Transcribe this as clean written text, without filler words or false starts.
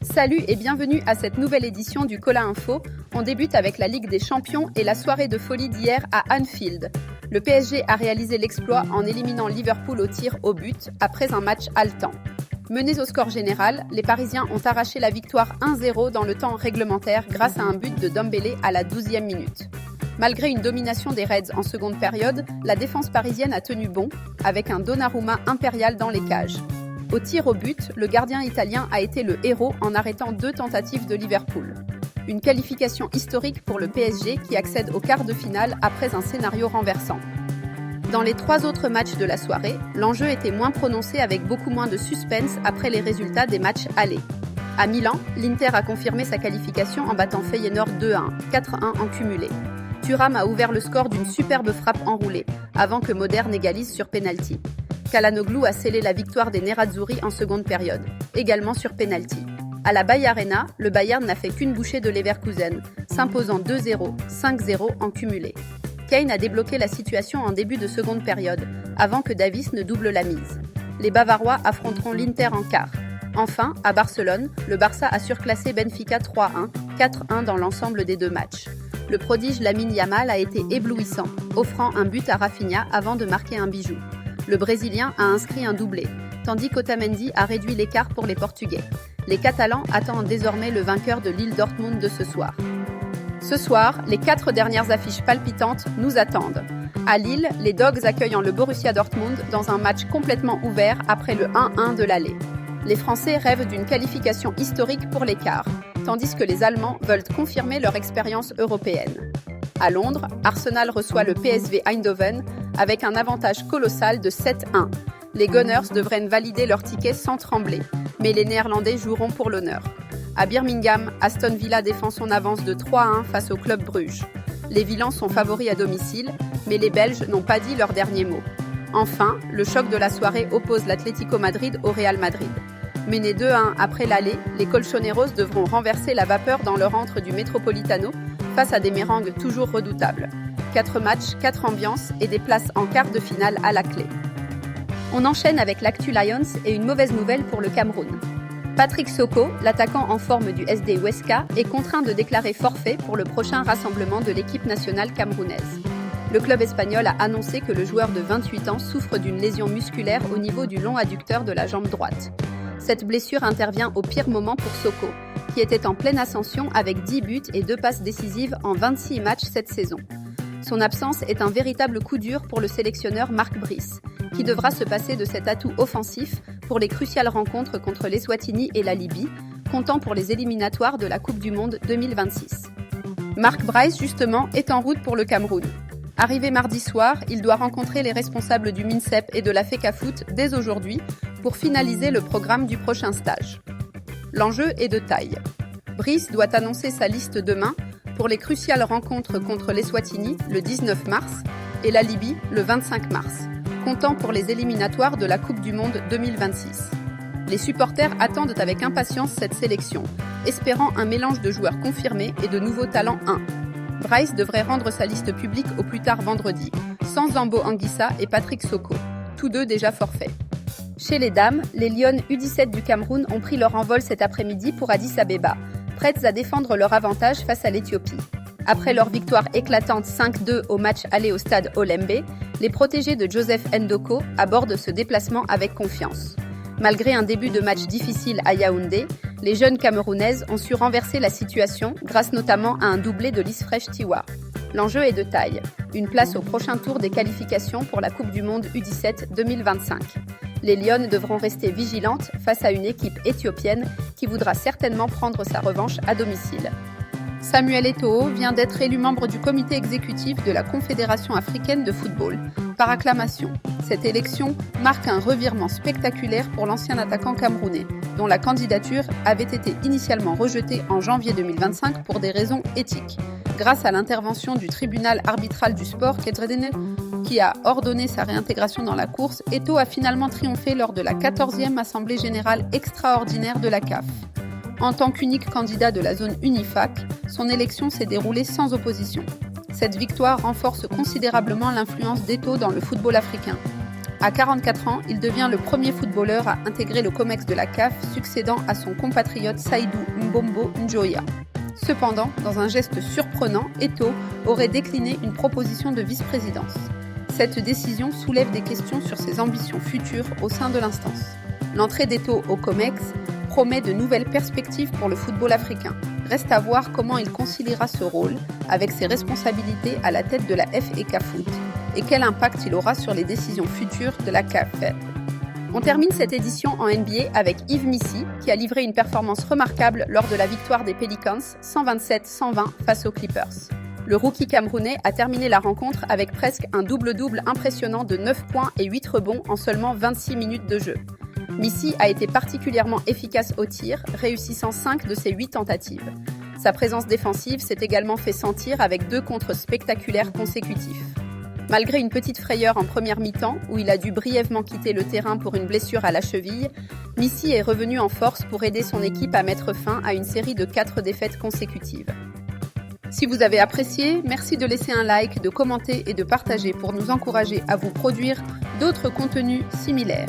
Salut et bienvenue à cette nouvelle édition du Cola Info. On débute avec la Ligue des Champions et la soirée de folie d'hier à Anfield. Le PSG a réalisé l'exploit en éliminant Liverpool au tir au but après un match haletant. Menés au score général, les Parisiens ont arraché la victoire 1-0 dans le temps réglementaire grâce à un but de Dembélé à la 12e minute. Malgré une domination des Reds en seconde période, la défense parisienne a tenu bon, avec un Donnarumma impérial dans les cages. Au tir au but, le gardien italien a été le héros en arrêtant 2 tentatives de Liverpool. Une qualification historique pour le PSG qui accède au quart de finale après un scénario renversant. Dans les 3 autres matchs de la soirée, l'enjeu était moins prononcé avec beaucoup moins de suspense après les résultats des matchs allés. À Milan, l'Inter a confirmé sa qualification en battant Feyenoord 2-1, 4-1 en cumulé. Thuram a ouvert le score d'une superbe frappe enroulée, avant que Moderne égalise sur pénalty. Çalhanoğlu a scellé la victoire des Nerazzurri en seconde période, également sur pénalty. À la Bay Arena, le Bayern n'a fait qu'une bouchée de Leverkusen, s'imposant 2-0, 5-0 en cumulé. Kane a débloqué la situation en début de seconde période, avant que Davies ne double la mise. Les Bavarois affronteront l'Inter en quart. Enfin, à Barcelone, le Barça a surclassé Benfica 3-1, 4-1 dans l'ensemble des 2 matchs. Le prodige Lamine Yamal a été éblouissant, offrant un but à Rafinha avant de marquer un bijou. Le Brésilien a inscrit un doublé, tandis qu'Otamendi a réduit l'écart pour les Portugais. Les Catalans attendent désormais le vainqueur de Lille Dortmund de ce soir. Ce soir, les 4 dernières affiches palpitantes nous attendent. À Lille, les Dogs accueillant le Borussia Dortmund dans un match complètement ouvert après le 1-1 de l'aller. Les Français rêvent d'une qualification historique pour les quarts, tandis que les Allemands veulent confirmer leur expérience européenne. À Londres, Arsenal reçoit le PSV Eindhoven avec un avantage colossal de 7-1. Les Gunners devraient valider leur ticket sans trembler, mais les Néerlandais joueront pour l'honneur. À Birmingham, Aston Villa défend son avance de 3-1 face au club Bruges. Les Villans sont favoris à domicile, mais les Belges n'ont pas dit leur dernier mot. Enfin, le choc de la soirée oppose l'Atlético Madrid au Real Madrid. Menés 2-1 après l'aller, les Colchoneros devront renverser la vapeur dans leur antre du Metropolitano face à des mérengues toujours redoutables. 4 matchs, 4 ambiances et des places en quart de finale à la clé. On enchaîne avec l'actu Lions et une mauvaise nouvelle pour le Cameroun. Patrick Soko, l'attaquant en forme du SD Huesca, est contraint de déclarer forfait pour le prochain rassemblement de l'équipe nationale camerounaise. Le club espagnol a annoncé que le joueur de 28 ans souffre d'une lésion musculaire au niveau du long adducteur de la jambe droite. Cette blessure intervient au pire moment pour Soko, qui était en pleine ascension avec 10 buts et 2 passes décisives en 26 matchs cette saison. Son absence est un véritable coup dur pour le sélectionneur Marc Brice, qui devra se passer de cet atout offensif pour les cruciales rencontres contre l'Eswatini et la Libye, comptant pour les éliminatoires de la Coupe du Monde 2026. Marc Brice, justement, est en route pour le Cameroun. Arrivé mardi soir, il doit rencontrer les responsables du MINSEP et de la FECAFOOT dès aujourd'hui pour finaliser le programme du prochain stage. L'enjeu est de taille. Brice doit annoncer sa liste demain pour les cruciales rencontres contre l'Eswatini le 19 mars et la Libye le 25 mars, comptant pour les éliminatoires de la Coupe du Monde 2026. Les supporters attendent avec impatience cette sélection, espérant un mélange de joueurs confirmés et de nouveaux talents 1. Brice devrait rendre sa liste publique au plus tard vendredi, sans Zambo Anguissa et Patrick Soko, tous 2 déjà forfaits. Chez les dames, les Lionnes U17 du Cameroun ont pris leur envol cet après-midi pour Addis Abeba, prêtes à défendre leur avantage face à l'Éthiopie. Après leur victoire éclatante 5-2 au match aller au stade Olembe, les protégés de Joseph Ndoko abordent ce déplacement avec confiance. Malgré un début de match difficile à Yaoundé, les jeunes Camerounaises ont su renverser la situation grâce notamment à un doublé de Lisfresh Tiwa. L'enjeu est de taille, une place au prochain tour des qualifications pour la Coupe du Monde U17 2025. Les Lionnes devront rester vigilantes face à une équipe éthiopienne qui voudra certainement prendre sa revanche à domicile. Samuel Eto'o vient d'être élu membre du comité exécutif de la Confédération africaine de football, par acclamation. Cette élection marque un revirement spectaculaire pour l'ancien attaquant camerounais, dont la candidature avait été initialement rejetée en janvier 2025 pour des raisons éthiques. Grâce à l'intervention du tribunal arbitral du sport, qui a ordonné sa réintégration dans la course, Eto'o a finalement triomphé lors de la 14e Assemblée générale extraordinaire de la CAF. En tant qu'unique candidat de la zone UNIFAC, son élection s'est déroulée sans opposition. Cette victoire renforce considérablement l'influence d'Eto'o dans le football africain. À 44 ans, il devient le premier footballeur à intégrer le COMEX de la CAF, succédant à son compatriote Saïdou Mbombo Njoya. Cependant, dans un geste surprenant, Eto'o aurait décliné une proposition de vice-présidence. Cette décision soulève des questions sur ses ambitions futures au sein de l'instance. L'entrée d'Eto'o au COMEX promet de nouvelles perspectives pour le football africain. Reste à voir comment il conciliera ce rôle avec ses responsabilités à la tête de la FEK Foot et quel impact il aura sur les décisions futures de la CAF. On termine cette édition en NBA avec Yves Missi qui a livré une performance remarquable lors de la victoire des Pelicans 127-120 face aux Clippers. Le rookie camerounais a terminé la rencontre avec presque un double-double impressionnant de 9 points et 8 rebonds en seulement 26 minutes de jeu. Missi a été particulièrement efficace au tir, réussissant 5 de ses 8 tentatives. Sa présence défensive s'est également fait sentir avec 2 contres spectaculaires consécutifs. Malgré une petite frayeur en première mi-temps, où il a dû brièvement quitter le terrain pour une blessure à la cheville, Missi est revenu en force pour aider son équipe à mettre fin à une série de 4 défaites consécutives. Si vous avez apprécié, merci de laisser un like, de commenter et de partager pour nous encourager à vous produire d'autres contenus similaires.